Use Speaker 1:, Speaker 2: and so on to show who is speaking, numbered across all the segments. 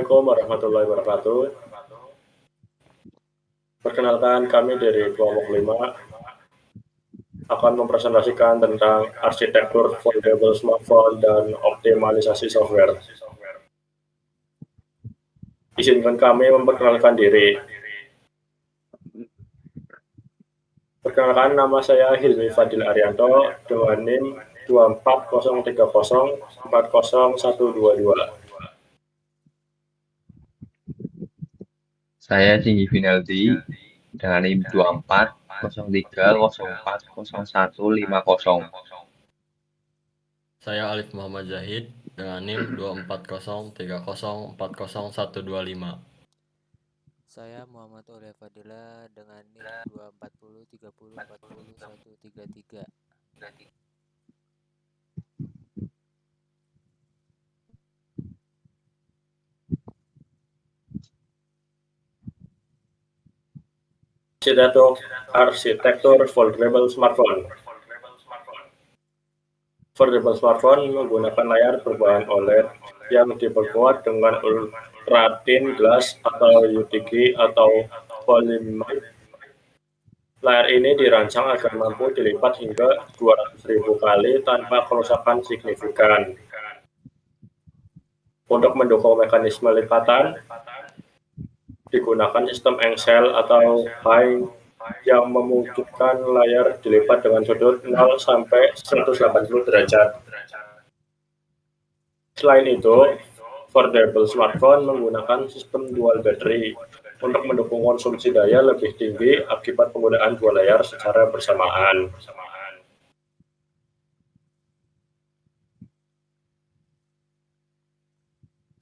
Speaker 1: Assalamualaikum warahmatullahi wabarakatuh. Perkenalkan, kami dari kelompok 5 akan mempresentasikan tentang arsitektur foldable smartphone dan optimalisasi software. Izinkan kami memperkenalkan diri. Perkenalkan, nama saya Hilmi Fadil Arianto dengan NIM 240304012.
Speaker 2: Saya Tinggi Finaldi dengan NIM 2403040150.
Speaker 3: Saya Alif Muhammad Zahid dengan NIM 240304012.
Speaker 4: Saya Muhammad Oleh Fadila dengan NIM 24030404133.
Speaker 1: Arsitektur foldable smartphone. Foldable smartphone menggunakan layar berbahan OLED yang diperkuat dengan ultra thin glass atau UTG atau polyimide. Layar ini dirancang agar mampu dilipat hingga 200.000 kali tanpa kerusakan signifikan. Untuk mendukung mekanisme lipatan, digunakan sistem engsel atau high yang memungkinkan layar dilipat dengan sudut 0 sampai 180 derajat. Selain itu, foldable smartphone menggunakan sistem dual battery untuk mendukung konsumsi daya lebih tinggi akibat penggunaan dua layar secara bersamaan.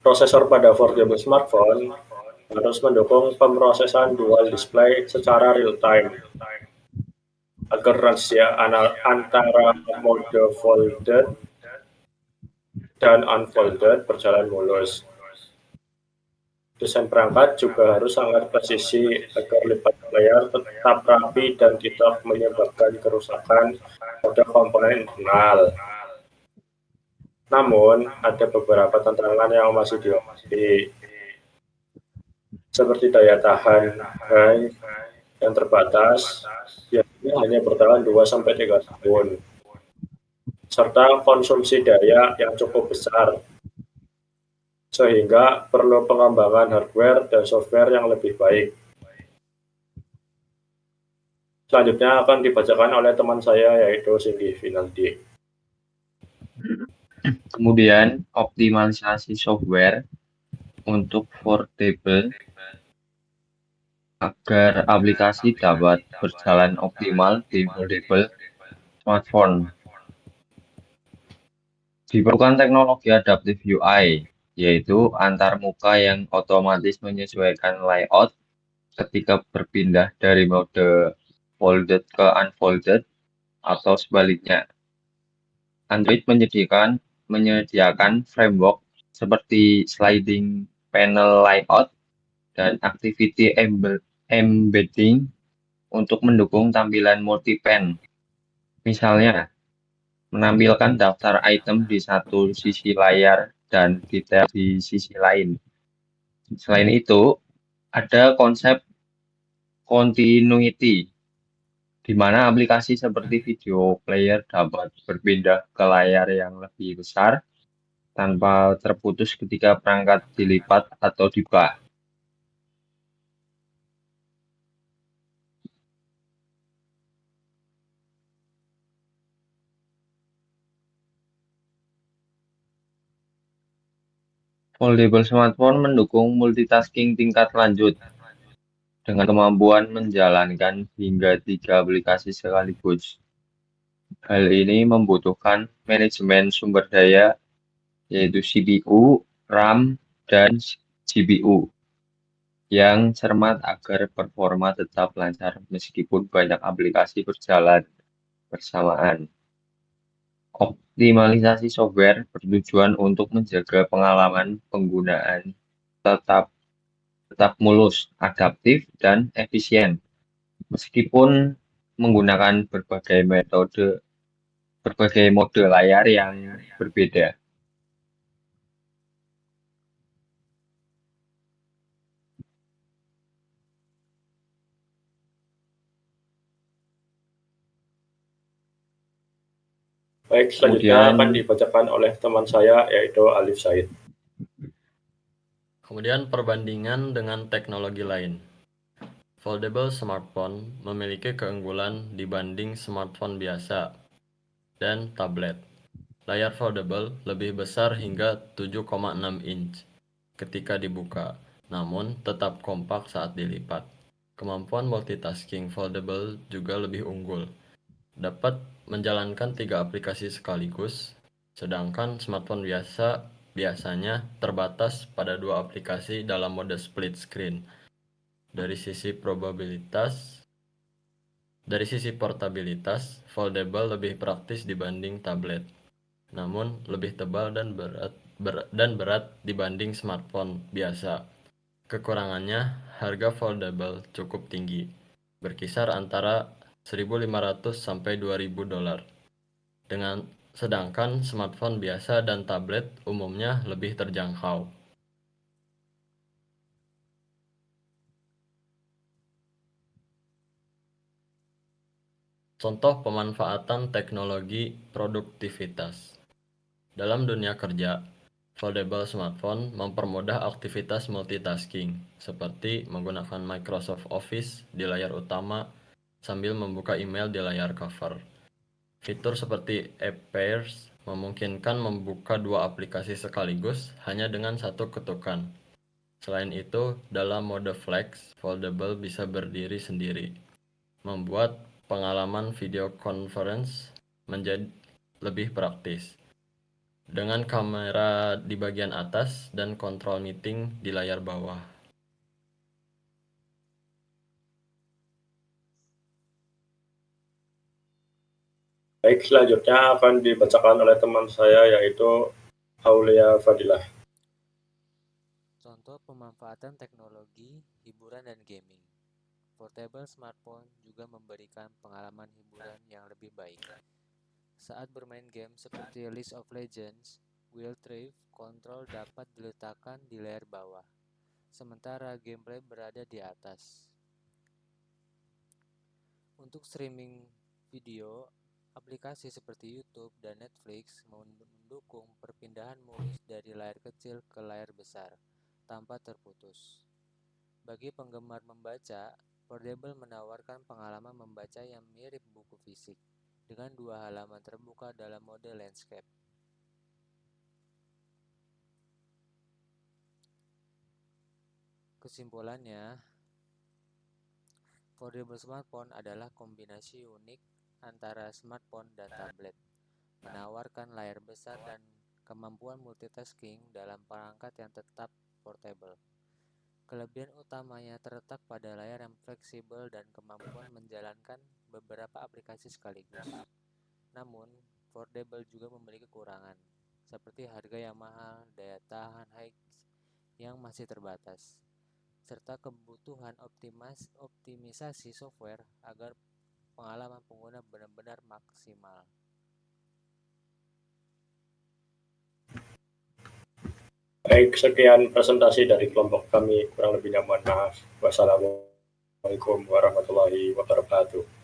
Speaker 1: Prosesor pada foldable smartphone harus mendukung pemrosesan dual display secara real-time agar rasio antara mode folded dan unfolded berjalan mulus. Desain perangkat juga harus sangat presisi agar lipatan layar tetap rapi dan tidak menyebabkan kerusakan pada komponen internal. Namun, ada beberapa tantangan yang masih dihadapi, seperti daya tahan high yang terbatas, biasanya hanya bertahan 2-3 tahun, serta konsumsi daya yang cukup besar, sehingga perlu pengembangan hardware dan software yang lebih baik. Selanjutnya akan dibacakan oleh teman saya, yaitu Singgi Finaldi.
Speaker 2: Kemudian optimalisasi software untuk foldable agar aplikasi dapat berjalan optimal di foldable smartphone. Diperlukan teknologi adaptive UI, yaitu antarmuka yang otomatis menyesuaikan layout ketika berpindah dari mode folded ke unfolded atau sebaliknya. Android menyediakan framework seperti sliding panel layout dan activity embedding untuk mendukung tampilan multi-pane. Misalnya, menampilkan daftar item di satu sisi layar dan detail di sisi lain. Selain itu, ada konsep continuity, di mana aplikasi seperti video player dapat berpindah ke layar yang lebih besar tanpa terputus ketika perangkat dilipat atau dibah. Foldable smartphone mendukung multitasking tingkat lanjut dengan kemampuan menjalankan hingga 3 aplikasi sekaligus. Hal ini membutuhkan manajemen sumber daya, yaitu CPU, RAM, dan GPU, yang cermat agar performa tetap lancar meskipun banyak aplikasi berjalan bersamaan. Optimalisasi software bertujuan untuk menjaga pengalaman penggunaan tetap mulus, adaptif, dan efisien, meskipun menggunakan berbagai mode layar yang berbeda.
Speaker 1: Baik, selanjutnya akan
Speaker 2: Kemudian
Speaker 1: dibacakan oleh teman saya yaitu Alif Said.
Speaker 3: Kemudian perbandingan dengan teknologi lain. Foldable smartphone memiliki keunggulan dibanding smartphone biasa dan tablet. Layar foldable lebih besar hingga 7,6 inch ketika dibuka, namun tetap kompak saat dilipat. Kemampuan multitasking foldable juga lebih unggul. Dapat menjalankan 3 aplikasi sekaligus, sedangkan smartphone biasanya terbatas pada 2 aplikasi dalam mode split screen. Dari sisi portabilitas, foldable lebih praktis dibanding tablet, namun lebih tebal dan berat dibanding smartphone biasa. Kekurangannya, harga foldable cukup tinggi, berkisar antara 1.500 sampai 2.000 dolar. Sedangkan smartphone biasa dan tablet umumnya lebih terjangkau. Contoh pemanfaatan teknologi produktivitas. Dalam dunia kerja, foldable smartphone mempermudah aktivitas multitasking, seperti menggunakan Microsoft Office di layar utama sambil membuka email di layar cover. Fitur seperti App Pairs memungkinkan membuka 2 aplikasi sekaligus hanya dengan 1 ketukan. Selain itu, dalam mode flex, foldable bisa berdiri sendiri, membuat pengalaman video conference menjadi lebih praktis. Dengan kamera di bagian atas dan kontrol meeting di layar bawah.
Speaker 1: Baik, selanjutnya akan dibacakan oleh teman saya yaitu Aulia Fadilah.
Speaker 4: Contoh pemanfaatan teknologi, hiburan, dan gaming. Portable smartphone juga memberikan pengalaman hiburan yang lebih baik. Saat bermain game seperti League of Legends, Wild Rift Control dapat diletakkan di layar bawah, sementara gameplay berada di atas. Untuk streaming video, aplikasi seperti YouTube dan Netflix mendukung perpindahan mulus dari layar kecil ke layar besar tanpa terputus. Bagi penggemar membaca, Portable menawarkan pengalaman membaca yang mirip buku fisik dengan 2 halaman terbuka dalam mode landscape. Kesimpulannya, Portable smartphone adalah kombinasi unik antara smartphone dan tablet, menawarkan layar besar dan kemampuan multitasking dalam perangkat yang tetap portable. Kelebihan utamanya terletak pada layar yang fleksibel dan kemampuan menjalankan beberapa aplikasi sekaligus. Namun, Portable juga memiliki kekurangan, seperti harga yang mahal, daya tahan high yang masih terbatas, serta kebutuhan optimisasi software agar pengalaman pengguna benar-benar maksimal.
Speaker 1: Baik, sekian presentasi dari kelompok kami. Kurang lebihnya mohon maaf. Wassalamualaikum warahmatullahi wabarakatuh.